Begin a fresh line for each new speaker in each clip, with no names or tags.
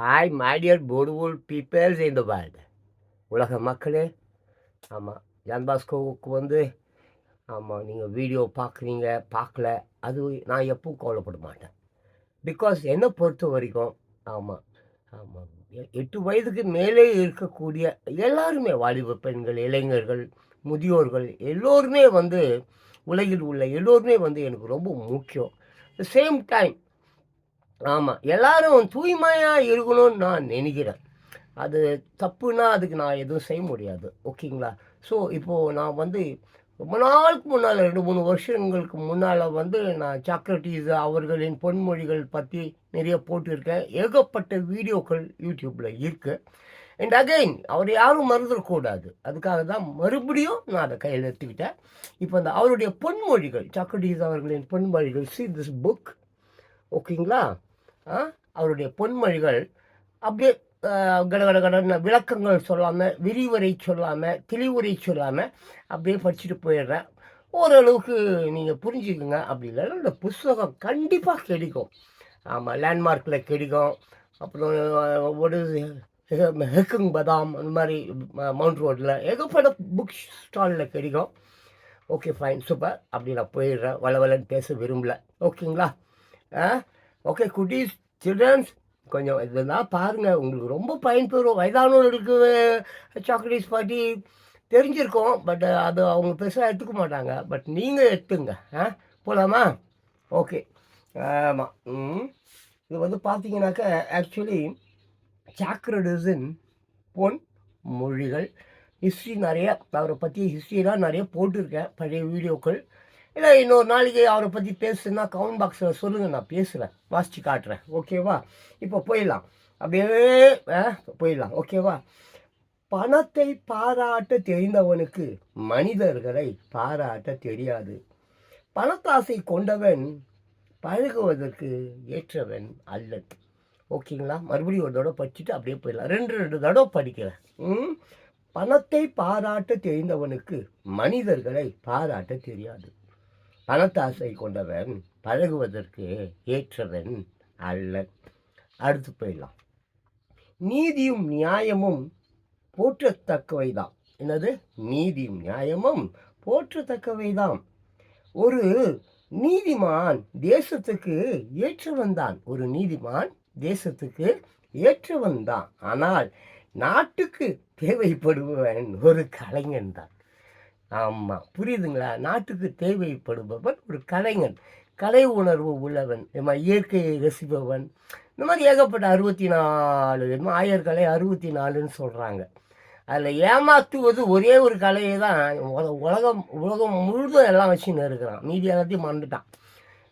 Hi my dear beautiful peoples in the world. உலக மக்களே, ஆமாம், ஜான் பாஸ்கோவுக்கு ஆமாம், நீங்கள் வீடியோ பார்க்குறீங்க, பார்க்கல, அது நான் எப்பவும் கவலைப்பட மாட்டேன். பிகாஸ் என்னை பொறுத்த வரைக்கும், ஆமாம் ஆமாம் 8 வயதுக்கு மேலே இருக்கக்கூடிய எல்லாருமே, வாலிப பெண்கள், இளைஞர்கள், முதியோர்கள், எல்லோருமே உலகில் உள்ள எல்லோருமே எனக்கு ரொம்ப முக்கியம். சேம் டைம், ஆமாம், எல்லாரும் தூய்மையாக இருக்கணும்னு நான் நினைக்கிறேன். அது தப்புன்னா அதுக்கு நான் எதுவும் செய்ய முடியாது. ஓகேங்களா? ஸோ, இப்போது நான் ரொம்ப நாளுக்கு முன்னால் 2, 3 வருஷங்களுக்கு முன்னால் நான் சாக்ரட்டீஸ் அவர்களின் பொன்மொழிகள் பற்றி நிறைய போட்டிருக்கேன். ஏகப்பட்ட வீடியோக்கள் யூடியூப்பில் இருக்குது. அண்ட் அகைன் அவரை யாரும் மறந்துடக்கூடாது. அதுக்காக தான் மறுபடியும் நான் அதை கையில் எடுத்துக்கிட்டேன். இப்போ அவருடைய பொன்மொழிகள், சாக்ரட்டீஸ் அவர்களின் பொன்மொழிகள், சி திஸ் புக். ஓகேங்களா? அவருடைய பொன்மொழிகள் அப்படியே கடகடன்னு விளக்கங்கள் சொல்லாமல், விரிவுரை சொல்லாமல், தெளிவுரை சொல்லாமல் அப்படியே படிச்சுட்டு போயிடுறேன். ஓரளவுக்கு நீங்கள் புரிஞ்சுக்குங்க. அப்படி இல்லைன்னா இந்த புஸ்தகம் கண்டிப்பாக கிடைக்கும். ஆமாம், லேண்ட்மார்க்கில் கிடைக்கும். அப்புறம் ஒரு ஹெக்குங் பதாம் அந்த மாதிரி மவுண்ட் ரோட்டில் ஏகப்பட்ட புக் ஸ்டாலில் கிடைக்கும். Okay, fine, super. அப்படி நான் போயிடுறேன். வளவலன்னு பேச விரும்பல. ஓகேங்களா? ஓகே குட்டீஸ், சில்ட்ரன்ஸ், கொஞ்சம் இதெல்லாம் பாருங்கள், உங்களுக்கு ரொம்ப பயன்பெறும். வயதானவர்களுக்கு சாக்லேட்ஸ் பற்றி தெரிஞ்சிருக்கோம், பட் அது அவங்க பெருசாக எடுத்துக்க மாட்டாங்க. பட் நீங்கள் எடுத்துங்க. போகலாமா? ஓகே. ஆமாம். இது பார்த்தீங்கன்னாக்கா ஆக்சுவலி சாக்ரட்டிஸின் பொன் மொழிகள். ஹிஸ்ட்ரி நிறைய, அவரை பற்றி ஹிஸ்ட்ரியெலாம் நிறைய போட்டிருக்கேன், பழைய வீடியோக்கள். இல்லை, இன்னொரு நாளைக்கு அவரை பற்றி பேசுனா கமெண்ட் பாக்ஸில் சொல்லுங்கள், நான் பேசுகிறேன், வாசித்து காட்டுறேன். ஓகேவா? இப்போ போயிடலாம், அப்படியே போயிடலாம். ஓகேவா? பணத்தை பாராட்ட தெரிந்தவனுக்கு மனிதர்களை பாராட்ட தெரியாது. பணத்தாசை கொண்டவன் பழகுவதற்கு ஏற்றவன் அல்ல. ஓகேங்களா? மறுபடியும் ஒரு தடவை படிச்சுட்டு அப்படியே போயிடலாம். 2 தடவை படிக்கிறேன். பணத்தை பாராட்ட தெரிந்தவனுக்கு மனிதர்களை பாராட்ட தெரியாது. பணத்தாசை கொண்டவன் பழகுவதற்கு ஏற்றவன் அல்ல. அடுத்து போயிடலாம். நீதியும் நியாயமும் போற்றத்தக்கவைதான். என்னது? நீதியும் நியாயமும் போற்றத்தக்கவைதான். ஒரு நீதிமான் தேசத்துக்கு ஏற்றவன் தான். ஒரு நீதிமான் தேசத்துக்கு ஏற்றவன் தான். ஆனால் நாட்டுக்கு தேவைப்படுபவன் ஒரு கலைஞன் தான். ஆமாம், புரியுதுங்களா? நாட்டுக்கு தேவைப்படுபவன் ஒரு கலைஞன், கலை உணர்வு உள்ளவன், இயற்கையை ரசிப்பவன். இந்த மாதிரி ஏகப்பட்ட 64 ஆயர்கலை 64ன்னு சொல்கிறாங்க. அதில் ஏமாற்றுவது ஒரே ஒரு கலையை தான் உலகம் முழுதும் எல்லாம் வச்சுன்னு இருக்கிறான். மீதி எல்லாத்தையும் மறந்துட்டான்.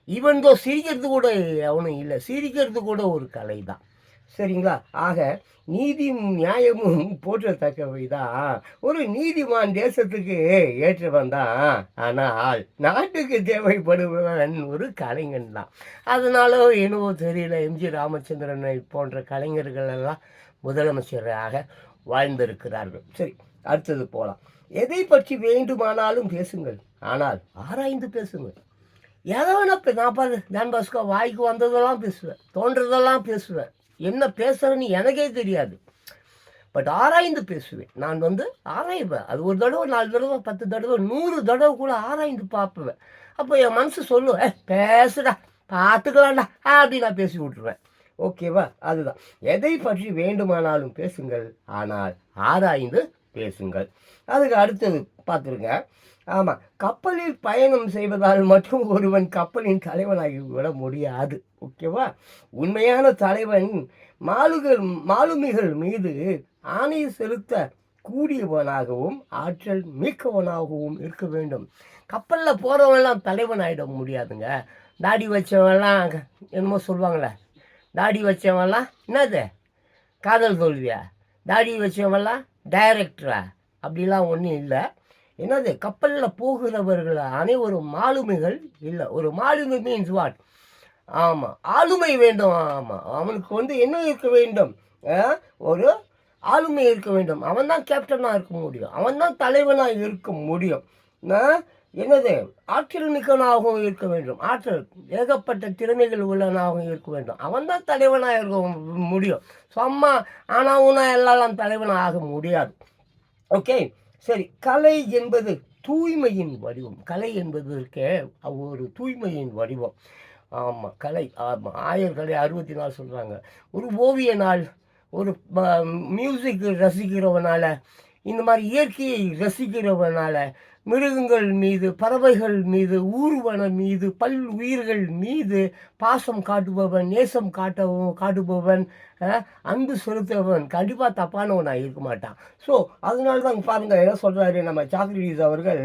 ஈவன் தோ சிரிக்கிறது கூட அவனும் இல்லை. சிரிக்கிறது கூட ஒரு கலை தான். சரிங்களா? ஆக நீதியும் நியாயமும் போற்றத்தக்கவை தான். ஒரு நீதிமான் தேசத்துக்கு ஏற்றவன் தான். ஆனால் நாட்டுக்கு தேவைப்படுபவன் ஒரு கலைஞன் தான். அதனால என்னவோ தெரியல, எம்ஜி ராமச்சந்திரனை போன்ற கலைஞர்கள் எல்லாம் முதலமைச்சராக வாழ்ந்திருக்கிறார்கள். சரி, அடுத்தது போகலாம். எதை பற்றி வேண்டுமானாலும் பேசுங்கள், ஆனால் ஆராய்ந்து பேசுங்கள். எதை வேணா நான் பாரு, ஜான் பாஸ்கோ வாய்க்கு வந்ததெல்லாம் பேசுவேன், தோன்றதெல்லாம் பேசுவேன். என்ன பேசுகிறேன்னு எனக்கே தெரியாது, பட் ஆராய்ந்து பேசுவேன். நான் ஆராய்வேன். அது ஒரு தடவை, 4 தடவை, 10 தடவை, 100 தடவை கூட ஆராய்ந்து பார்ப்பேன். அப்போ என் மனசு சொல்லுவேன், பேசுடா, பார்த்துக்கலாம்டா அப்படி நான் பேசி விட்டுருவேன். ஓகேவா? அதுதான். எதை பற்றி வேண்டுமானாலும் பேசுங்கள், ஆனால் ஆராய்ந்து பேசுங்கள். அதுக்கு அடுத்தது பார்த்துருங்க. ஆமாம், கப்பலில் பயணம் செய்வதால் மட்டும் ஒருவன் கப்பலின் தலைவனாகி விட முடியாது. ஓகேவா? உண்மையான தலைவன் மாலுமிகள் மீது ஆணை செலுத்த கூடியவனாகவும் ஆற்றல் மிக்கவனாகவும் இருக்க வேண்டும். கப்பலில் போகிறவன்லாம் தலைவன் ஆகிட முடியாதுங்க. தாடி வச்சவன்லாம் என்னமோ சொல்லுவாங்களே, தாடி வச்சவன்லாம் என்னது காதல் தோல்வியா? தாடி வச்சவன்லாம் டைரக்டரா? அப்படிலாம் ஒன்றும் இல்லை. என்னது? கப்பலில் போகிறவர்கள் அனைவரும் மாலுமிகள் இல்லை. ஒரு மாலுமி மீன்ஸ் வாட்? ஆமாம், ஆளுமை வேண்டும். ஆமாம், அவனுக்கு என்ன இருக்க வேண்டும்? ஒரு ஆளுமை இருக்க வேண்டும். அவன் தான் கேப்டனாக இருக்க முடியும், அவன் தான் தலைவனாக இருக்க முடியும். என்னது ஆற்றல் மிக்கவனாகவும் இருக்க வேண்டும். ஆற்றல் ஏகப்பட்ட திறமைகள் உள்ளவனாகவும் இருக்க வேண்டும். அவன் தான் தலைவனாக இருக்க முடியும். சும்மா ஆனா ஊனா எல்லாம் தலைவனாக ஆக முடியாது. ஓகே. சரி. கலை என்பது தூய்மையின் வடிவம். கலை என்பது இருக்கே ஒரு தூய்மையின் வடிவம். ஆமா. கலை. ஆமா. ஆயர்கலை 64 சொல்றாங்க. ஒரு ஓவிய நாள், ஒரு மியூசிக் ரசிக்கிறவனால, இந்த மாரி இயற்கையை ரசிக்கிறவனால, மிருகங்கள் மீது, பறவைகள் மீது, ஊர்வன மீது, உயிர்கள் மீது பாசம் காட்டுபவன், நேசம் காட்டுபவன், அன்பு செலுத்துபவன் கண்டிப்பாக தப்பானவனா இருக்க மாட்டான். ஸோ அதனால தான் பாருங்க என்ன சொல்றாரு நம்ம சாக்ரடீஸ் அவர்கள்,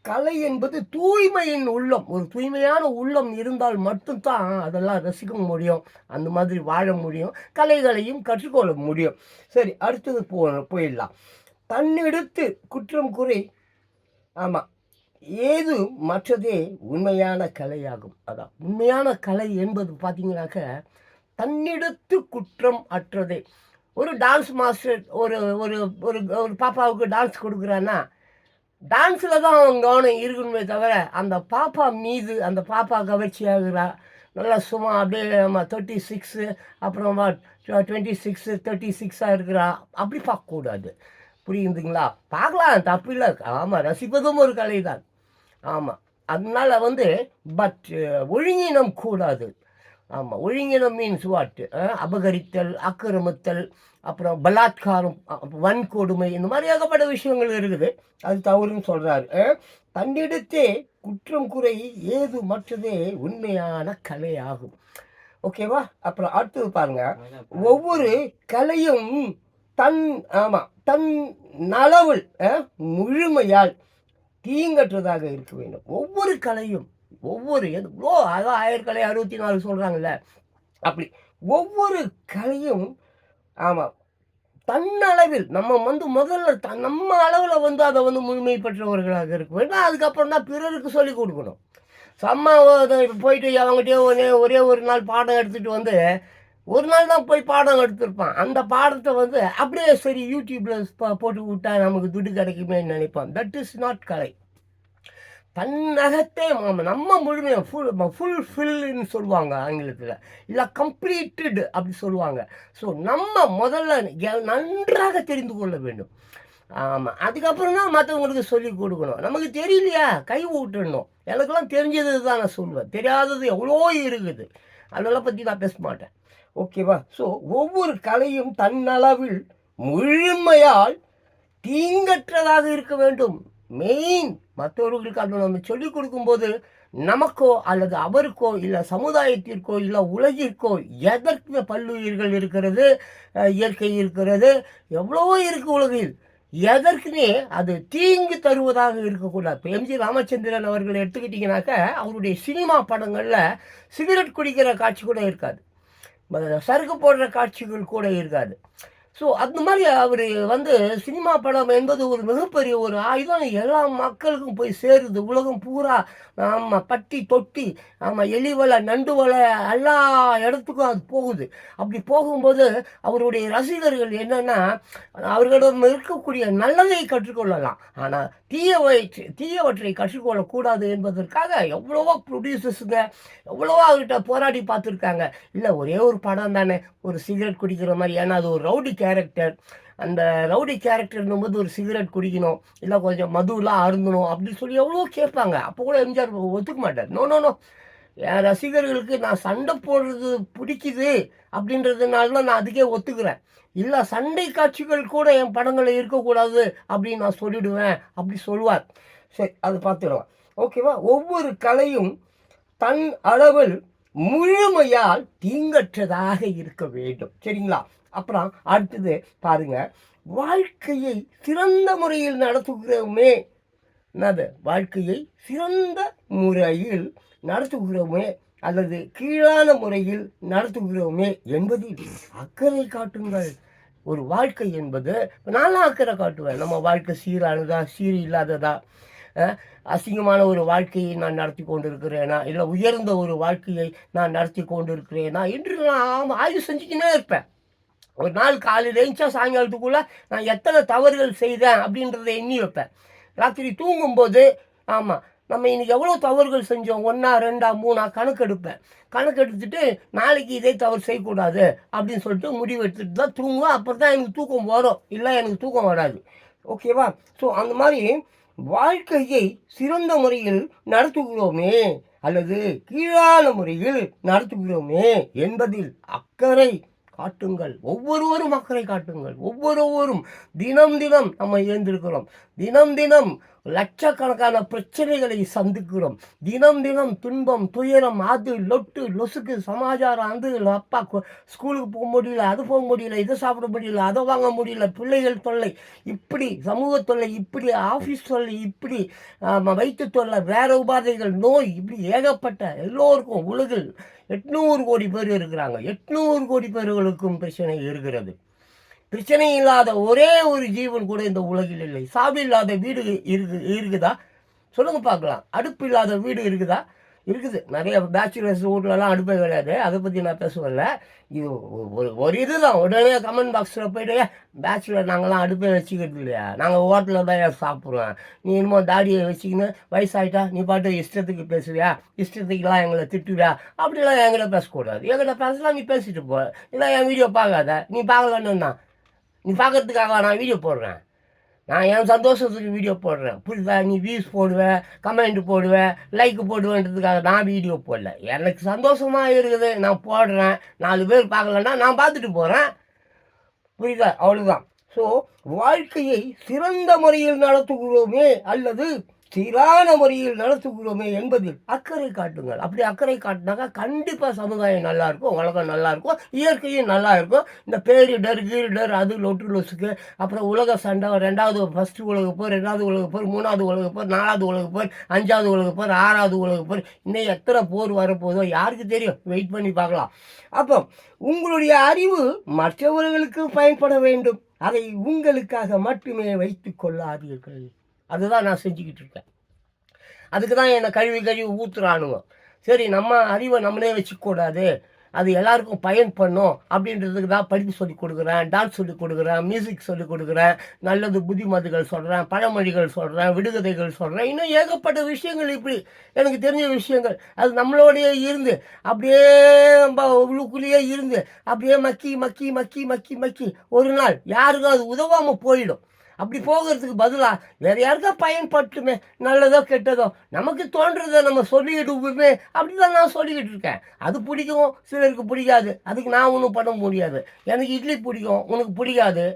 கலை என்பது தூய்மையின் உள்ளம். ஒரு தூய்மையான உள்ளம் இருந்தால் மட்டும்தான் அதெல்லாம் ரசிக்க முடியும். அந்த மாதிரி வாழ முடியும். கலைகளையும் கற்றுக்கொள்ள முடியும். சரி, அடுத்தது போயிடலாம். தன்னெடுத்து குற்றம் குறை. ஆமாம். ஏது மற்றதே உண்மையான கலையாகும். அதான் உண்மையான கலை என்பது பார்த்தீங்கன்னாக்க, தன்னிடத்து குற்றம் அற்றதே. ஒரு டான்ஸ் மாஸ்டர் ஒரு ஒரு ஒரு ஒரு பாப்பாவுக்கு டான்ஸ் கொடுக்குறான்னா, டான்ஸில் தான் அவன் கவனம் இருக்கணுமே தவிர, அந்த பாப்பா மீது அந்த பாப்பா கவர்ச்சியாகிறா, நல்லா சும்மா அப்படியே 36 அப்புறமா 26 36 இருக்கிறா, அப்படி பார்க்கக்கூடாது. புரியுதுங்களா? பார்க்கலாம், தப்பு இல்லை. ஆமாம், ரசிப்பதும் ஒரு கலை தான். ஆமாம். அதனால பட் ஒழுங்கினம் கூடாது. ஆமாம், ஒழுங்கினம் மீன்ஸ் வாட்? அபகரித்தல், ஆக்கிரமித்தல், அப்புறம் பலாத்காரம், வன்கொடுமை, இந்த மாதிரி ஏகப்பட்ட விஷயங்கள் இருக்குது. அது தவறுன்னு சொல்கிறாரு. தன்னிடத்தே குற்றம் குறை ஏது மற்றதே உண்மையான கலை ஆகும். ஓகேவா? அப்புறம் அடுத்தது பாருங்க, ஒவ்வொரு கலையும் தன் தன் நலவில் முழுமையால் தீங்கற்றதாக இருக்க வேண்டும். ஒவ்வொரு கலையும் அதான் ஆயர்கலை 64 சொல்றாங்கல்ல, அப்படி ஒவ்வொரு கலையும் ஆமாம் தன்னளவில் நம்ம முதல்ல நம்ம அளவில் அதை முழுமை பெற்றவர்களாக இருக்க வேண்டும். அதுக்கப்புறம் தான் பிறருக்கு சொல்லிக் கொடுக்கணும். சம்மா போயிட்டு அவங்ககிட்டயே ஒரே ஒரு நாள் பாடம் எடுத்துகிட்டு ஒரு நாள் தான் போய் பாடம் எடுத்திருப்பான். அந்த பாடத்தை அப்படியே சரி யூடியூப்பில் போட்டு விட்டா நமக்கு துட்டு கிடைக்குமேன்னு நினைப்பான். தட் இஸ் நாட் கலை. தன்னகத்தே நம்ம முழுமையாக ஃபுல்ஃபில்னு சொல்லுவாங்க ஆங்கிலத்தில், இல்லை கம்ப்ளீட்டட் அப்படி சொல்லுவாங்க. ஸோ நம்ம முதல்ல நன்றாக தெரிந்து கொள்ள வேண்டும். ஆமாம், அதுக்கப்புறம் தான் மற்றவங்களுக்கு சொல்லி கொடுக்கணும். நமக்கு தெரியலையா, கை விட்டுடணும். எனக்கெல்லாம் தெரிஞ்சது தான் நான் சொல்லுவேன். தெரியாதது எவ்வளோ இருக்குது, அதெல்லாம் பற்றி நான் பேச மாட்டேன். ஓகேவா? ஸோ ஒவ்வொரு கலையும் தன்னளவில் முழுமையால் தீங்கற்றதாக இருக்க வேண்டும். மெயின் மற்றவர்களுக்கு அதை நம்ம சொல்லிக் கொடுக்கும்போது நமக்கோ அல்லது அவருக்கோ இல்லை சமுதாயத்திற்கோ இல்லை உலகிற்கோ எதற்கு பல்லுயிர்கள் இருக்கிறது, இயற்கை இருக்கிறது, எவ்வளவோ இருக்கு உலகில், எதற்குனே அது தீங்கு தருவதாக இருக்கக்கூடாது. இப்போ எம்ஜி ராமச்சந்திரன் அவர்கள் எடுத்துக்கிட்டிங்கனாக்க அவருடைய சினிமா படங்களில் சிகரெட் குடிக்கிற காட்சி கூட இருக்காது, சறுக்கு போடுற காட்சிகள் கூட இருக்காது. ஸோ அந்த மாதிரி அவர் சினிமா படம் என்பது ஒரு மிகப்பெரிய ஒரு ஆயுதம். எல்லா மக்களுக்கும் போய் சேருது, உலகம் பூரா. ஆமாம், பட்டி தொட்டி, ஆமாம், எலி வலை, நண்டு வலை, எல்லா இடத்துக்கும் அது போகுது. அப்படி போகும்போது அவருடைய ரசிகர்கள் என்னென்னா, அவர்களிடம் இருக்கக்கூடிய நல்லதை கற்றுக்கொள்ளலாம், ஆனால் தீயவற்றை கற்றுக்கொள்ளக்கூடாது என்பதற்காக எவ்வளவோ ப்ரொடியூசர்ஸுங்க எவ்வளவோ அவர்கிட்ட போராடி பார்த்துருக்காங்க. இல்லை, ஒரே ஒரு படம் தானே, ஒரு சிகரெட் குடிக்கிற மாதிரி, ஏன்னா அது ஒரு ரவுடி கேரக்டர். அந்த ரவுடி கேரக்டர்னும் போது ஒரு சிகரெட் குடிக்கணும், இல்லை கொஞ்சம் மதுலாம் அருந்தணும் அப்படின்னு சொல்லி எவ்வளோ கேட்பாங்க. அப்போ கூட எம்ஜிஆர் ஒத்துக்க மாட்டார். நோ, என் ரசிகர்களுக்கு நான் சண்டை போடுறது பிடிக்குது அப்படின்றதுனால தான் நான் அதுக்கே ஒத்துக்கிறேன். இல்லை, சண்டை காட்சிகள் கூட என் படங்களில் இருக்கக்கூடாது அப்படின்னு நான் சொல்லிவிடுவேன் அப்படி சொல்லுவார். சரி, அது பார்த்துடுவேன். ஓகேவா? ஒவ்வொரு கலையும் தன் அளவில் முழுமையால் தீங்கற்றதாக இருக்க வேண்டும். சரிங்களா? அப்புறம் அடுத்தது பாருங்க, வாழ்க்கையை சிறந்த முறையில் நடத்துகிறோமே, என்னது வாழ்க்கையை சிறந்த முறையில் நடத்துகிறோமே அல்லது கீழான முறையில் நடத்துகிறோமே என்பதில் அக்கறை காட்டுங்கள். ஒரு வாழ்க்கை என்பது நானும் அக்கறை காட்டுவேன். நம்ம வாழ்க்கை சீரானதா, சீர் இல்லாததா, அசிங்கமான ஒரு வாழ்க்கையை நான் நடத்தி கொண்டிருக்கிறேனா, இல்லை உயர்ந்த ஒரு வாழ்க்கையை நான் நடத்தி கொண்டிருக்கிறேனா என்று நான் ஆய்வு செஞ்சுக்கினே இருப்பேன். ஒரு நாள் காலையில் எழுந்தா சாயங்காலத்துக்குள்ளே நான் எத்தனை தவறுகள் செய்தேன் அப்படின்றத எண்ணி வைப்பேன். ராத்திரி தூங்கும்போது ஆமாம், நம்ம இன்றைக்கி எவ்வளோ தவறுகள் செஞ்சோம், 1 2 3 கணக்கெடுப்பேன். கணக்கெடுத்துட்டு நாளைக்கு இதே தவறு செய்யக்கூடாது அப்படின்னு சொல்லிட்டு முடிவு எடுத்துகிட்டு தான் தூங்குவேன். அப்புறம் தான் எனக்கு தூக்கம் வரும், இல்லை எனக்கு தூக்கம் வராது. ஓகேவா? ஸோ அந்த மாதிரி வாழ்க்கையை சிறந்த முறையில் நடத்துகிறோமே அல்லது கீழான முறையில் நடத்துகிறோமே என்பதில் அக்கறை காட்டுங்கள். ஒவ்வொருவரும் அக்கறை காட்டுங்கள். ஒவ்வொருவரும் தினம் தினம் நம்ம எழுந்திருக்கிறோம். தினம் தினம் லட்சக்கணக்கான பிரச்சனைகளை சந்திக்கிறோம். தினம் தினம் துன்பம், துயரம், அது லொட்டு லொசுக்கு சமாச்சாரம், அது அப்பா ஸ்கூலுக்கு போக முடியல, அது போக முடியல, இதை சாப்பிட முடியல, அதை வாங்க முடியல, பிள்ளைகள் தொல்லை, இப்படி சமூக தொல்லை, இப்படி ஆஃபீஸ் தொல்லை, இப்படி வயிற்று தொல்லை, வேற உபாதைகள், நோய், இப்படி ஏகப்பட்ட எல்லோருக்கும் உலகில் 800 கோடி பேர் இருக்கிறாங்க. 800 கோடி பேர்களுக்கும் பிரச்சனை இருக்கிறது. பிரச்சனை இல்லாத ஒரே ஒரு ஜீவன் கூட இந்த உலகில் இல்லை. சாவி இல்லாத வீடு இருக்குதா? சொல்லுங்க பார்க்கலாம். அடுப்பு இல்லாத வீடு இருக்குதா? இருக்குது. நிறைய பேச்சுலர்ஸ் வீட்லலாம் அடுப்பே கிடையாது. அதை பற்றி நான் பேசுவேன்ல. இது ஒரு இதுதான். உடனே கமெண்ட் பாக்ஸில் போய்ட்டு பேச்சுலர் நாங்கள்லாம் அடுப்பே வச்சுக்கிறது இல்லையா, நாங்கள் ஹோட்டலில் தான் சாப்பிட்றோம், நீ என்னமோ தாடியை வச்சுக்கின்னு வயசாகிட்டா நீ பாட்டு இஷ்டத்துக்கு பேசுவியா, இஷ்டத்துக்குலாம் எங்களை திட்டுவியா, அப்படிலாம் என்கிட்ட பேசக்கூடாது. என்கிட்ட பேசலாம், நீ பேசிட்டு போ. இல்லை என் வீடியோ பார்க்காத, நீ பார்க்கலன்னு நீ பார்க்கறதுக்காக நான் வீடியோ போடுறேன். நான் என் சந்தோஷத்துக்கு வீடியோ போடுறேன். புரியுதா? நீ வியூஸ் போடுவேன், கமெண்ட் போடுவேன், லைக் போடுவேன்றதுக்காக நான் வீடியோ போடல. எனக்கு சந்தோஷமாக இருக்குது, நான் போடுறேன். 4 பேர் பார்க்கலன்னா நான் பார்த்துட்டு போகிறேன். புரியுதா? அவ்வளோதான். ஸோ வாழ்க்கையை சிறந்த முறையில் நடத்துகிறோமே அல்லது சீரான முறையில் நடத்துகிறோமே என்பதில் அக்கறை காட்டுங்கள். அப்படி அக்கறை காட்டினாக்கா கண்டிப்பாக சமுதாயம் நல்லாயிருக்கும், உலகம் நல்லாயிருக்கும், இயற்கையும் நல்லா இருக்கும். இந்த பேரிடர் கீரிடர் அது லொட்டு லொசுக்கு, அப்புறம் உலக சண்டை, 2வது ஃபஸ்ட்டு உலகப்போர், 2வது உலகப்போர், 3வது உலகப்போர், 4வது உலகப்போர், 5வது உலகப்போர், 6வது உலகப்போர், இன்னும் எத்தனை போர் வரப்போதோ யாருக்கு தெரியும்? வெயிட் பண்ணி பார்க்கலாம். அப்போ உங்களுடைய அறிவு மற்றவர்களுக்கு பயன்பட வேண்டும். அதை உங்களுக்காக மட்டுமே வைத்து கொள்ளாதீர்கள். அதுதான் நான் செஞ்சுக்கிட்டு இருக்கேன். அதுக்கு தான் என்னை கழுவி ஊற்றுறானுங்க. சரி, நம்ம அறிவை நம்மளே வச்சுக்கூடாது, அது எல்லாருக்கும் பயன்படணும் அப்படின்றதுக்கு தான் படிப்பு சொல்லிக் கொடுக்குறேன், டான்ஸ் சொல்லிக் கொடுக்குறேன், மியூசிக் சொல்லிக் கொடுக்குறேன், நல்லது புத்திமதிகள் சொல்கிறேன், பழமொழிகள் சொல்கிறேன், விடுகதைகள் சொல்கிறேன், இன்னும் ஏகப்பட்ட விஷயங்கள். இப்படி எனக்கு தெரிஞ்ச விஷயங்கள் அது நம்மளோடையே இருந்து அப்படியே உள்ளுக்குள்ளேயே இருந்து அப்படியே மக்கி மக்கி மக்கி மக்கி மக்கி ஒரு நாள் யாருக்கும் அது உதவாமல் போயிடும். அப்படி போகிறதுக்கு பதிலாக வேறு யாருக்கா பயன்பட்டுமே, நல்லதோ கெட்டதோ நமக்கு தோன்றதை நம்ம சொல்லிக்கிட்டுமே. அப்படி தான் நான் சொல்லிக்கிட்டு இருக்கேன். அது பிடிக்கும், சிலருக்கு பிடிக்காது, அதுக்கு நான் ஒன்றும் பண்ண முடியாது. எனக்கு இட்லி பிடிக்கும், உனக்கு பிடிக்காது.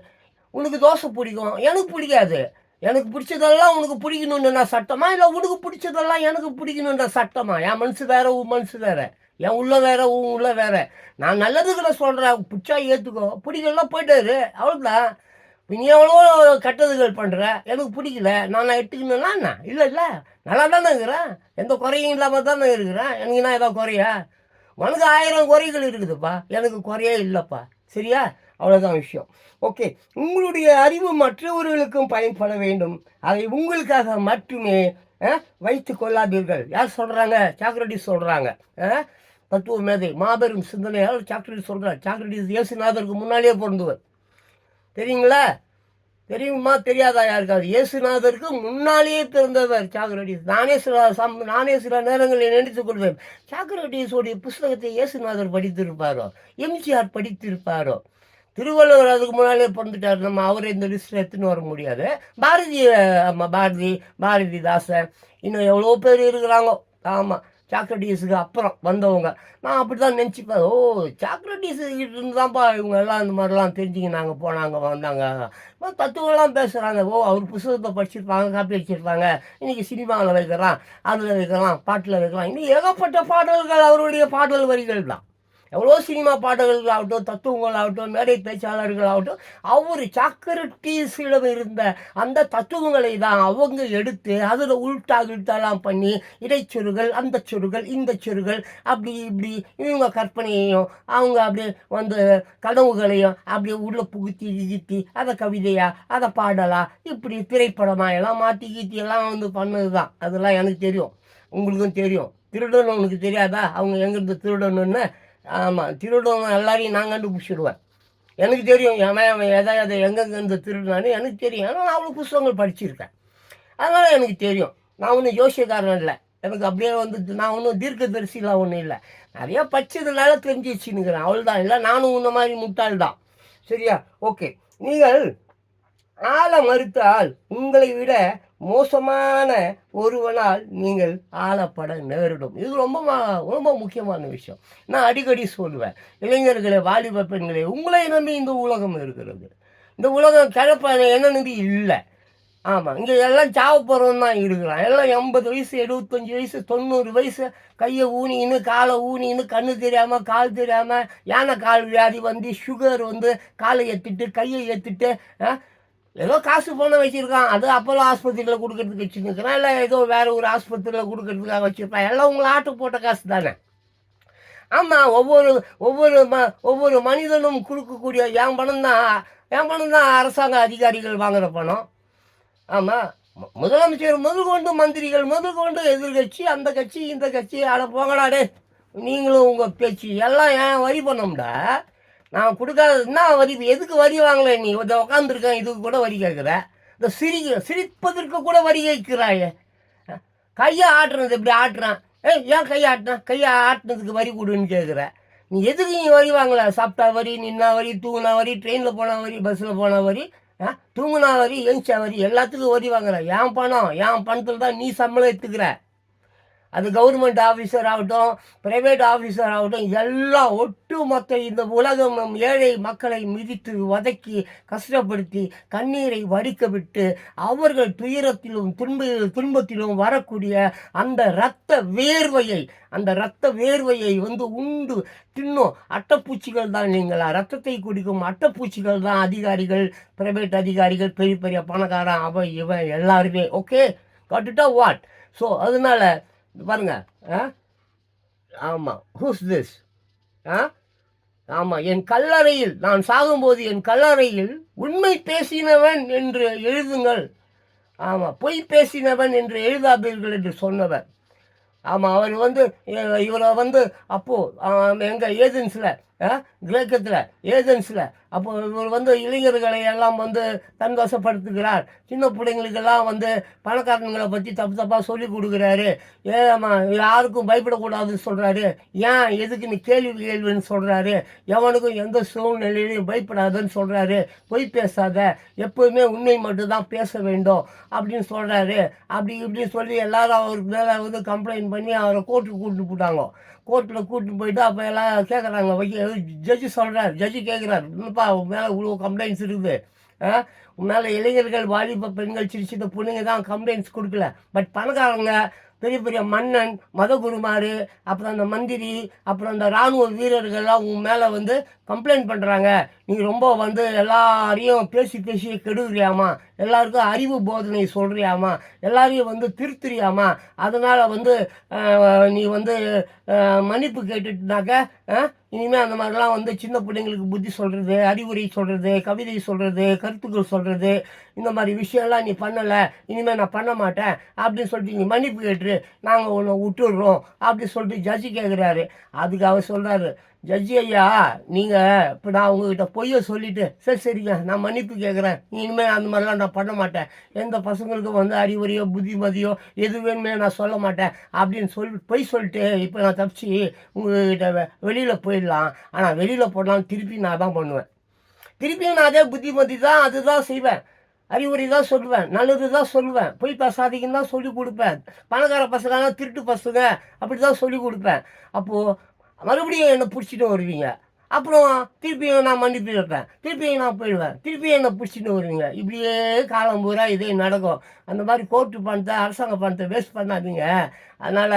உனக்கு தோசை பிடிக்கும், எனக்கு பிடிக்காது. எனக்கு பிடிச்சதெல்லாம் உனக்கு பிடிக்கணுன்ற நான் சட்டமா, இல்லை உனக்கு பிடிச்சதெல்லாம் எனக்கு பிடிக்கணுன்ற சட்டமா? என் மனசு வேற, உன் மனசு வேற, என் உள்ள வேற, உன் உள்ள வேற. நான் நல்லதுக்குள்ள சொல்கிறேன், பிடிச்சா ஏற்றுக்கோ, பிடிக்கலாம் போயிட்டாரு, அவ்வளோதான். நீ எவ்வளோ கெட்டதுகள் பண்ணுற, எனக்கு பிடிக்கல, நான் எடுத்துக்கணும்னா என்ன? இல்லை இல்லை, நல்லா தானே இருக்கிறேன், எந்த குறையும் இல்லாமல் தானே இருக்கிறேன். எனக்கு நான் ஏதோ குறையா? உனக்கு 1000 குறைகள் இருக்குதுப்பா, எனக்கு குறையே இல்லைப்பா. சரியா? அவ்வளோதான் விஷயம். ஓகே, உங்களுடைய அறிவு மற்றவர்களுக்கும் பயன்பட வேண்டும். அதை உங்களுக்காக மட்டுமே வைத்து கொள்ளாதீர்கள். யார் சொல்கிறாங்க? சாக்ரட்டிஸ் சொல்கிறாங்க. தத்துவ மேதை மாபெரும் சிந்தனையால் சாக்ரட்டிஸ் சொல்கிறார். சாக்ரட்டிஸ் இயேசுநாதருக்கு முன்னாலேயே பிறந்தவர். தெரியுங்களா? தெரியுமா? தெரியாதா யாருக்காவது? இயேசுநாதருக்கு முன்னாலேயே பிறந்தவர் சாக்ரட்டிஸ். நானே சில நேரங்களில் நினைத்துக் கொள்வேன், சாக்ரட்டிஸோடைய புஸ்தகத்தை இயேசுநாதர் படித்திருப்பாரோ, எம்ஜிஆர் படித்திருப்பாரோ. திருவள்ளுவர் அதுக்கு முன்னாலே பிறந்துட்டார். நம்ம அவரை இந்த லிஸ்ட்டில் எடுத்துன்னு வர முடியாது. பாரதிதாசன், இன்னும் எவ்வளோ பேர் இருக்கிறாங்க. ஆமாம், சாக்ரட்டிஸுக்கு அப்புறம் வந்தவங்க. நான் அப்படி தான் நினச்சிப்பேன், ஓ சாக்ரட்டிஸு கிட்ட இருந்து தான்ப்பா இவங்க எல்லாம் இந்த மாதிரிலாம் தெரிஞ்சுக்கினாங்க, போனாங்க, வந்தாங்க, தத்துவம்லாம் பேசுகிறாங்க. ஓ அவர் புத்தகத்தை படிச்சிருப்பாங்க, காப்பி அடிச்சிருப்பாங்க, இன்றைக்கி சினிமாவில் வைக்கலாம், அதில் வைக்கலாம், பாட்டில் வைக்கலாம், இன்னும் ஏகப்பட்ட பாடல்கள் அவருடைய பாடல் வரிகள் தான். எவ்வளோ சினிமா பாடல்கள் ஆகட்டும், தத்துவங்கள் ஆகட்டும், மேடை பேச்சாளர்கள் ஆகட்டும், அவர் சாக்ரட்டிஸிடம் இருந்த அந்த தத்துவங்களை தான் அவங்க எடுத்து அதில் உள்டாலாம் பண்ணி இடைச்சொருகள், அந்த சொருகள், இந்த சொருகள், அப்படி இப்படி இவங்க கற்பனையையும் அவங்க அப்படியே வந்து கனவுகளையும் அப்படியே உள்ளே புகுத்தி இகுத்தி அதை கவிதையா, அதை பாடலா, இப்படி திரைப்படமாக எல்லாம் மாற்றி கீத்தி எல்லாம் வந்து பண்ணது தான். அதெல்லாம் எனக்கு தெரியும், உங்களுக்கும் தெரியும். திருடன்னு உனக்கு தெரியாதா? அவங்க எங்கேருந்து திருடணுன்னு? ஆமாம், திருடவங்க எல்லாரையும் நான் கண்டுபிடிச்சிடுவேன். எனக்கு தெரியும் அவன் எதை எங்கெங்கேருந்து திருடினான்னு எனக்கு தெரியும். ஆனால் நான் அவ்வளோ புத்தகங்கள் படிச்சிருக்கேன், அதனால் எனக்கு தெரியும். நான் ஒன்றும் ஜோசியக்காரன் இல்லை, எனக்கு அப்படியே வந்து நான் ஒன்றும் தீர்க்கதரிசிலாம் ஒன்றும் இல்லை. நிறையா படிச்சதுனால தெரிஞ்சு வச்சுன்னுக்கிறேன், அவ்வளோதான். இல்லை நானும் உன்ன மாதிரி முட்டாள் தான். சரியா? ஓகே. நீங்கள் ஆள மறுத்தால் உங்களை விட மோசமான ஒருவனால் நீங்கள் ஆளப்பட நேரிடும். இது ரொம்ப ரொம்ப முக்கியமான விஷயம். நான் அடிக்கடி சொல்லுவேன், இளைஞர்களே, வாலிப பெண்களே, உங்களை நம்பி இந்த உலகம் இருக்கிறது. இந்த உலகம் கிளப்பான என்ன நம்பி இல்லை. ஆமாம், இங்கே எல்லாம் சாவ போகிறவன் தான் இருக்கிறான். எல்லாம் 80 வயசு, 75 வயசு, 90 வயசு, கையை ஊனின்னு, காலை ஊனின்னு, கண்ணு தெரியாமல், கால் தெரியாமல், யானை கால் வியாதி வந்து, சுகர் வந்து, காலை ஏற்றிட்டு, கையை ஏற்றிட்டு, ஏதோ காசு பணம் வச்சுருக்கான். அது அப்போல்லாம் ஆஸ்பத்திரியில் கொடுக்கறதுக்கு வச்சுருக்கிறான், இல்லை ஏதோ வேறு ஒரு ஆஸ்பத்திரியில் கொடுக்கறதுக்காக வச்சுருப்பான். எல்லாம் உங்களை ஆட்டு போட்ட காசு தானே. ஆமாம், ஒவ்வொரு ஒவ்வொரு ஒவ்வொரு மனிதனும் கொடுக்கக்கூடிய என் பணம் தான் அரசாங்க அதிகாரிகள் வாங்குகிற பணம். ஆமாம், முதலமைச்சர் முதற்கொண்டு, மந்திரிகள் முதற்கொண்டு, எதிர்கட்சி, அந்த கட்சி, இந்த கட்சி, அட போங்கடாடே, நீங்களும் உங்கள் பேச்சு எல்லாம் ஏன் வரி பண்ணோம்டா. நான் கொடுக்காதது என்ன வரி? எதுக்கு வரி வாங்கலை? நீ இதை உட்காந்துருக்கேன், இதுக்கு கூட வரி கேட்குற. இந்த சிரிப்பதற்கு கூட வரி கேட்குறாயே. கையை ஆட்டுறது எப்படி ஆட்டுறான்? ஏன் கையை ஆட்டினான்? கையை ஆட்டினதுக்கு வரி கொடுன்னு கேட்குற. நீ எதுக்கு நீ வரி வாங்கலை? சாப்பிட்டா வரி, நின்னா வரி, தூங்கினா வரி, ட்ரெயினில் போனால் வரி, பஸ்ஸில் போனால் வரி, தூங்கினா வரி, எழுந்தா வரி, எல்லாத்துக்கும் வரி வாங்குற. என் பணம், என் பணத்தில் தான் நீ சம்பளம் எடுத்துக்கிற. அது கவர்மெண்ட் ஆஃபீஸர் ஆகட்டும், ப்ரைவேட் ஆஃபீஸர் ஆகட்டும், எல்லாம் ஒட்டுமொத்த இந்த உலகம் ஏழை மக்களை மிதித்து வதக்கி கஷ்டப்படுத்தி கண்ணீரை வடிக்க விட்டு அவர்கள் துயரத்திலும் துன்பத்திலும் வரக்கூடிய அந்த இரத்த வேர்வையை வந்து உண்டு தின்னும் அட்டைப்பூச்சிகள் தான். நீங்களா ரத்தத்தை குடிக்கும் அட்டைப்பூச்சிகள் தான் அதிகாரிகள், ப்ரைவேட் அதிகாரிகள், பெரிய பெரிய பணக்காரன், அவன் இவன் எல்லாருமே. Okay, காட்டுட்டா what? ஸோ அதனால பாருங்க. ஆமாம், ஹூஸ் திஸ்? ஆமாம், என் கல்லறையில், நான் சாகும்போது என் கல்லறையில் உண்மை பேசினவன் என்று எழுதுங்கள். ஆமாம், பொய் பேசினவன் என்று எழுதாதீர்கள் என்று சொன்னவர். ஆமாம், அவர் வந்து இவரை வந்து அப்போது எங்கள் ஏஜென்ஸில், கிரேக்கத்தில் ஏஜென்ஸில், அப்போ இவர் வந்து இளைஞர்களை எல்லாம் வந்து தன்வசப்படுத்துகிறார். சின்ன பிள்ளைங்களுக்கெல்லாம் வந்து பணக்காரங்களை பற்றி தப்பாக சொல்லி கொடுக்குறாரு. ஏமா யாருக்கும் பயப்படக்கூடாதுன்னு சொல்கிறாரு. ஏன் எதுக்கு நீ கேள்வின்னு சொல்கிறாரு. எவனுக்கும் எந்த சூழ்நிலையிலையும் பயப்படாதுன்னு சொல்கிறாரு. பொய் பேசாத, எப்போதுமே உண்மை மட்டும்தான் பேச வேண்டும் அப்படின்னு சொல்கிறாரு. அப்படி இப்படின்னு சொல்லி எல்லாரும் அவருக்கு மேலே வந்து கம்ப்ளைண்ட் பண்ணி அவரை கோர்ட்டுக்கு கூப்பிட்டு போட்டாங்க. கோர்ட்டில் கூப்பிட்டு போயிட்டு அப்போ எல்லாம் கேட்குறாங்க. ஜட்ஜி சொல்கிறார், ஜட்ஜி கேட்குறாரு, இன்னும்ப்பா உன் மேலே இவ்வளோ கம்ப்ளைண்ட்ஸ் இருக்குது. உன் மேலே இளைஞர்கள், வாலிப பெண்கள், சின்ன சின்ன பொண்ணுங்க தான் கம்ப்ளைண்ட்ஸ் கொடுக்கல. பட் பணக்காரங்க, பெரிய பெரிய மன்னன், மதகுருமார், அப்புறம் அந்த மந்திரி, அப்புறம் அந்த இராணுவ வீரர்கள்லாம் உன் மேலே வந்து கம்ப்ளைண்ட் பண்ணுறாங்க. நீ ரொம்ப வந்து எல்லாரையும் பேசி கெடுக்கிறியாமா, எல்லாருக்கும் அறிவு போதனை சொல்கிறியாமா, எல்லாரையும் வந்து திருத்துறியாமா. அதனால் வந்து நீ வந்து மன்னிப்பு கேட்டுட்டுனாக்க இனிமேல் அந்த மாதிரிலாம் வந்து சின்ன பிள்ளைங்களுக்கு புத்தி சொல்கிறது, அறிவுரை சொல்கிறது, கவிதை சொல்கிறது, கருத்துக்கள் சொல்கிறது, இந்த மாதிரி விஷயம்லாம் நீ பண்ணலை, இனிமேல் நான் பண்ண மாட்டேன் அப்படின்னு சொல்லிட்டு நீ மன்னிப்பு கேட்டுரு, நாங்கள் உன்னை விட்டுடுறோம் அப்படின்னு சொல்லிட்டு ஜட்ஜி கேட்குறாரு. அதுக்கு அவர் சொல்கிறாரு, ஜட்ஜி ஐயா, நீங்கள் இப்போ நான் உங்ககிட்ட பொய்யை சொல்லிவிட்டு சரிங்க நான் மன்னிப்பு கேட்குறேன், இனிமேல் அந்த மாதிரிலாம் நான் பண்ண மாட்டேன், எந்த பசங்களுக்கும் வந்து அறிவுரையோ புத்திமதியோ எது வேணுமே நான் சொல்ல மாட்டேன் அப்படின்னு பொய் சொல்லிட்டு இப்போ நான் தப்பிச்சு உங்கள்கிட்ட வெளியில் போயிடலாம். ஆனால் வெளியில் போடலாம் திருப்பி நான் தான் பண்ணுவேன். திருப்பியும் நான் அதே புத்திமதி தான் அதுதான் செய்வேன், அறிவுரை தான் சொல்லுவேன், நல்லது தான் சொல்லுவேன், பொய் பேசாதீங்கன்னு தான் சொல்லி கொடுப்பேன். பணக்கார பசங்க, திருட்டு பசங்க அப்படி தான் சொல்லி கொடுப்பேன். அப்போது மறுபடியும் என்னை பிடிச்சிட்டு வருவீங்க. அப்புறம் திருப்பியும் நான் மன்னிப்பு வைப்பேன், திருப்பியும் நான் போயிடுவேன், திருப்பியும் என்னை பிடிச்சிட்டு வருவீங்க. இப்படியே காலம் பூரா இதே நடக்கும். அந்த மாதிரி கோர்ட்டு பணத்தை, அரசாங்க பணத்தை வேஸ்ட் பண்ணாதீங்க. அதனால்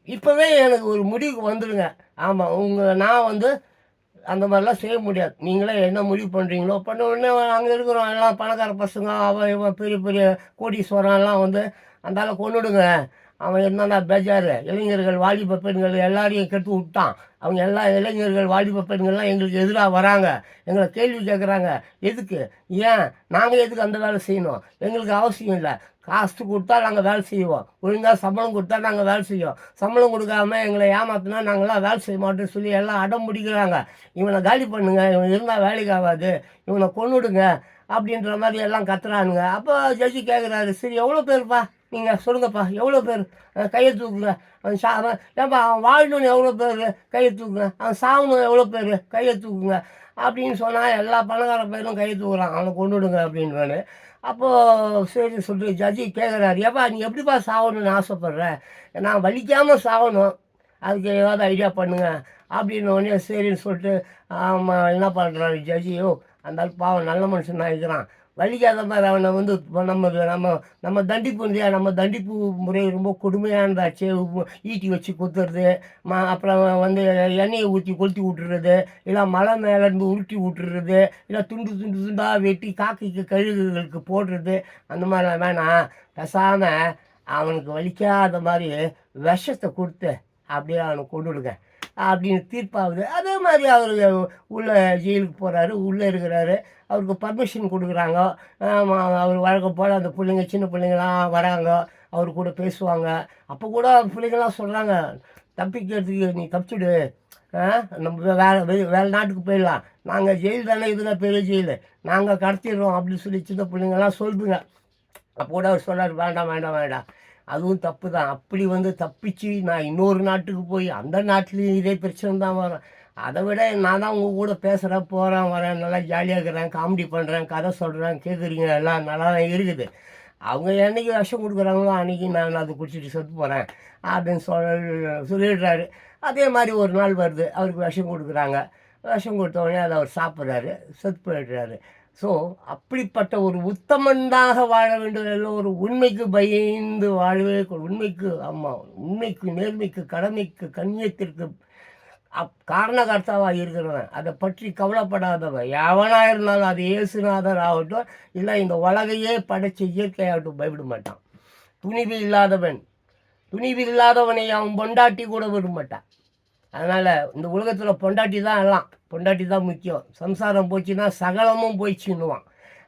இப்போவே எனக்கு ஒரு முடிவுக்கு வந்துடுங்க. ஆமாம், நான் வந்து அந்த மாதிரிலாம் செய்ய முடியாது. நீங்களே என்ன முடிவு பண்ணுறீங்களோ பண்ண உடனே அங்கே இருக்கிறோம் எல்லாம் பணக்கார பசங்க, அவன் இவன் பெரிய பெரிய கோடீஸ்வரன்லாம் வந்து அந்தால கொண்டுடுங்க. அவன் என்னன்னா பேஜாரு, இளைஞர்கள், வாலிப பெண்கள் எல்லாரையும் கெடுத்து விட்டான். அவங்க எல்லா இளைஞர்கள், வாலிப பெண்கள்லாம் எங்களுக்கு எதிராக வராங்க, எங்களை கேள்வி கேட்குறாங்க. எதுக்கு? ஏன் நாங்கள் எதுக்கு அந்த வேலை செய்யணும்? எங்களுக்கு அவசியம் இல்லை. காசு கொடுத்தா நாங்கள் வேலை செய்வோம், ஒழுங்காக சம்பளம் கொடுத்தா நாங்கள் வேலை செய்வோம். சம்பளம் கொடுக்காம எங்களை ஏமாத்தினா நாங்களாம் வேலை செய்ய மாட்டோம்னு சொல்லி எல்லாம் அடம் பிடிக்கிறாங்க. இவனை காலி பண்ணுங்க, இவன் இருந்தால் வேலைக்கு ஆகாது, இவனை கொன்னுடுங்க அப்படின்ற மாதிரி எல்லாம் கத்துறானுங்க. அப்போ ஜட்ஜி கேட்குறாரு, சரி எவ்வளோ பேருப்பா நீங்கள் சொல்லுங்கப்பா எவ்வளோ பேர் கையை தூக்குங்க. அவன் ஏன்பா அவன் வாழணும்னு எவ்வளோ பேர் கையை தூக்குங்க, அவன் சாகணும் எவ்வளோ பேர் கையை தூக்குங்க அப்படின்னு சொன்னால் எல்லா பணக்கார பேரும் கையை தூக்குறான், அவனை கொண்டுடுங்க அப்படின்றானு. அப்போது சரி சொல்லிட்டு ஜட்ஜி கேட்குறாரு, ஏப்பா நீ எப்படிப்பா சாகணும்னு ஆசைப்பட்ற, நான் வலிக்காமல் சாகணும், அதுக்கு ஏதாவது ஐடியா பண்ணுங்க அப்படின்னு உடனே சரின்னு சொல்லிட்டு என்ன பண்ணுறாரு ஜட்ஜியோ, அந்த ஆள் பாவம் நல்ல மனுஷன் தான் இருக்கிறான், வலிக்காத மாதிரி அவனை வந்து நம்ம நம்ம நம்ம தண்டிப்பு இல்லையா, நம்ம தண்டிப்பு முறை ரொம்ப கொடுமையானதாச்சு. ஈட்டி வச்சு குத்துறது, அப்புறம் வந்து எண்ணெயை ஊற்றி கொளுத்தி விட்டுறது, இல்லை மலை மேலேருந்து உருட்டி விட்டுறது, இல்லை துண்டு துண்டு துண்டாக வெட்டி காக்கைக்கு கழுகுகளுக்கு போடுறது, அந்த மாதிரிலாம் வேணாம். பேசாமல் அவனுக்கு வலிக்காத மாதிரி விஷத்தை கொடுத்து அப்படியே அவனை கொண்டுடுங்க அப்படின்னு தீர்ப்பாகுது. அதே மாதிரி அவர் உள்ள ஜெயிலுக்கு போகிறாரு, உள்ளே இருக்கிறாரு, அவருக்கு பர்மிஷன் கொடுக்குறாங்க. அவர் வழக்கம் போல் அந்த பிள்ளைங்க சின்ன பிள்ளைங்களாம் வராங்க, அவர் கூட பேசுவாங்க. அப்போ கூட பிள்ளைங்களாம் சொல்கிறாங்க, தப்பிக்கிறதுக்கு நீ தப்பிச்சுடு, நம்ம வேறு நாட்டுக்கு போயிடலாம், நாங்கள் ஜெயில் தானே, இதுதான் பெரிய ஜெயில், நாங்கள் கடத்திடுறோம் அப்படின்னு சொல்லி சின்ன பிள்ளைங்கள்லாம் சொல்லுங்க. அப்போ கூட அவர் சொன்னார், வேண்டாம் வேண்டாம் வேண்டாம், அதுவும் தப்பு தான். அப்படி வந்து தப்பிச்சு நான் இன்னொரு நாட்டுக்கு போய் அந்த நாட்டிலையும் இதே பிரச்சனை தான் வரும். அதை விட நான் தான் உங்கள் கூட பேசுகிறேன், போகிறேன், வரேன், நல்லா ஜாலியாக இருக்கிறேன், காமெடி பண்ணுறேன், கதை சொல்கிறேன், கேட்குறீங்க, எல்லாம் நல்லா தான் இருக்குது. அவங்க என்றைக்கு விஷம் கொடுக்குறாங்களோ அன்றைக்கி நான் அதை குடிச்சிட்டு செத்து போகிறேன் அப்படின்னு சொல்லிடுறாரு. அதே மாதிரி ஒரு நாள் வருது, அவருக்கு விஷம் கொடுக்குறாங்க. விஷம் கொடுத்த உடனே அதை அவர் சாப்பிட்றாரு, செத்து போயிடுறாரு. ஸோ அப்படிப்பட்ட ஒரு உத்தமனாக வாழ வேண்டும், ஒரு உண்மைக்கு பயந்து வாழவே, உண்மைக்கு ஆமாம், உண்மைக்கு நேர்மைக்கு கடமைக்கு கண்ணியத்திற்கு காரணகர்த்தாவாக இருக்கிறவன், அதை பற்றி கவலைப்படாதவன் எவனாக இருந்தாலும், அது இயேசுநாதர் ஆகட்டும், இல்லை இந்த உலகையே படைச்ச இயற்கையாகட்டும், பயப்பட மாட்டான். துணிவு இல்லாதவனை அவன் பொண்டாட்டி கூட விட மாட்டான். அதனால் இந்த உலகத்தில் பொண்டாட்டி தான் எல்லாம், பொண்டாட்டி தான் முக்கியம். சம்சாரம் போச்சுன்னா சகலமும் போயிடுச்சுன்னுவான்.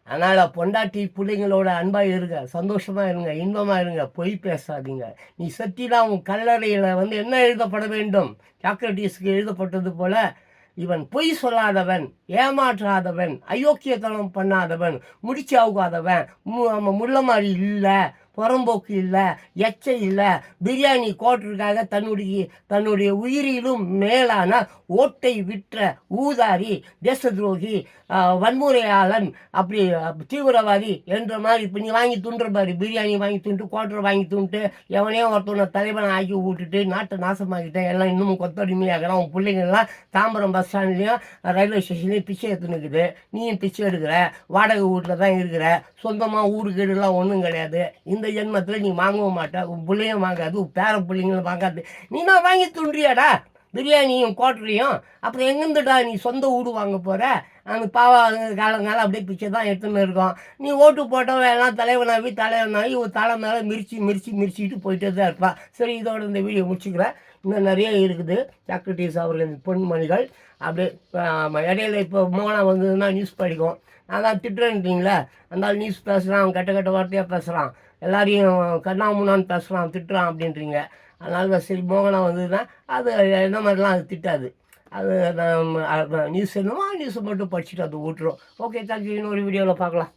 அதனால் பொண்டாட்டி பிள்ளைங்களோட அன்பாக இருங்க, சந்தோஷமாக இருங்க, இன்பமாக இருங்க, பொய் பேசாதீங்க. நீ சத்திலாம் உன் கல்லறையில் வந்து என்ன எழுதப்பட வேண்டும், சாக்ரட்டிஸ்க்கு எழுதப்பட்டது போல, இவன் பொய் சொல்லாதவன், ஏமாற்றாதவன், அயோக்கியத்தனம் பண்ணாதவன், முடிச்சு அவுக்காதவன், முள்ள மாதிரி இல்லை, புறம்போக்கு இல்லை, எச்சை இல்லை, பிரியாணி கோட்டருக்காக தன்னுடைய உயிரிலும் மேலான ஓட்டை விற்ற ஊதாரி, தேச துரோகி, வன்முறையாளன், அப்படி தீவிரவாதி என்ற மாதிரி இப்போ நீ வாங்கி துண்டுற பாரு, பிரியாணி வாங்கி துண்டு, கோட்டரை வாங்கி துண்டு, எவனையோ ஒருத்தவனை தலைவனை ஆக்கி விட்டுட்டு நாட்டை நாசமாக்கிட்டேன், எல்லாம் இன்னமும் கொத்தடிமையாகிறான். உன் பிள்ளைங்கள்லாம் தாம்பரம் பஸ் ஸ்டாண்ட்லேயும் ரயில்வே ஸ்டேஷன்லேயும் பிச்சை எடுத்துனுக்குது, நீயும் பிச்சை எடுக்கிற, வாடகை வீட்டில் தான் இருக்கிற, சொந்தமாக ஊரு கேடுலாம் ஒன்றும் கிடையாது. இந்த ஜென்மத்தில் நீ வாங்கவும் மாட்டேன், உன் பிள்ளையும் வாங்காது, உன் பேர பிள்ளைங்களும் வாங்காது. நீ நான் வாங்கி துன்றியாடா பிரியாணியும் கோட்டரையும், அப்புறம் எங்கேருந்துடா நீ சொந்த வீடு வாங்க போகிற? அந்த காலங்காலம் அப்படியே பிச்சை தான் எடுத்துன்னு இருக்கோம். நீ ஓட்டு போட்டவன் எல்லாம் தலைவனாகி ஒரு தலை மேலே மிரிச்சிக்கிட்டு போயிட்டே தான் இருப்பான். சரி, இதோட இந்த வீடியோ முடிச்சுக்கிறேன். இன்னும் நிறைய இருக்குது. சாக்ரட்டிஸ் அவர்களின் பொன்மணிகள். அப்படியே இடையில இப்போ மோனா வந்ததுன்னா நியூஸ் படிக்கும். நான் தான் திட்டுறேன்ட்டீங்களே, அந்த நியூஸ் பேசுகிறான், அவன் கெட்ட வார்த்தையாக பேசுகிறான், எல்லாரையும் கண்ணாமுன்னான்னு பேசுகிறான், திட்டுறான் அப்படின்றீங்க. அதனால தான் சரி, மோகனா வந்ததுன்னா அது என்ன மாதிரிலாம் அது திட்டாது. அது நியூஸ் என்னமோ நியூஸை மட்டும் படிச்சுட்டு அது விட்டுரும். Okay, thank you. இன்னொரு வீடியோவில் பார்க்கலாம்.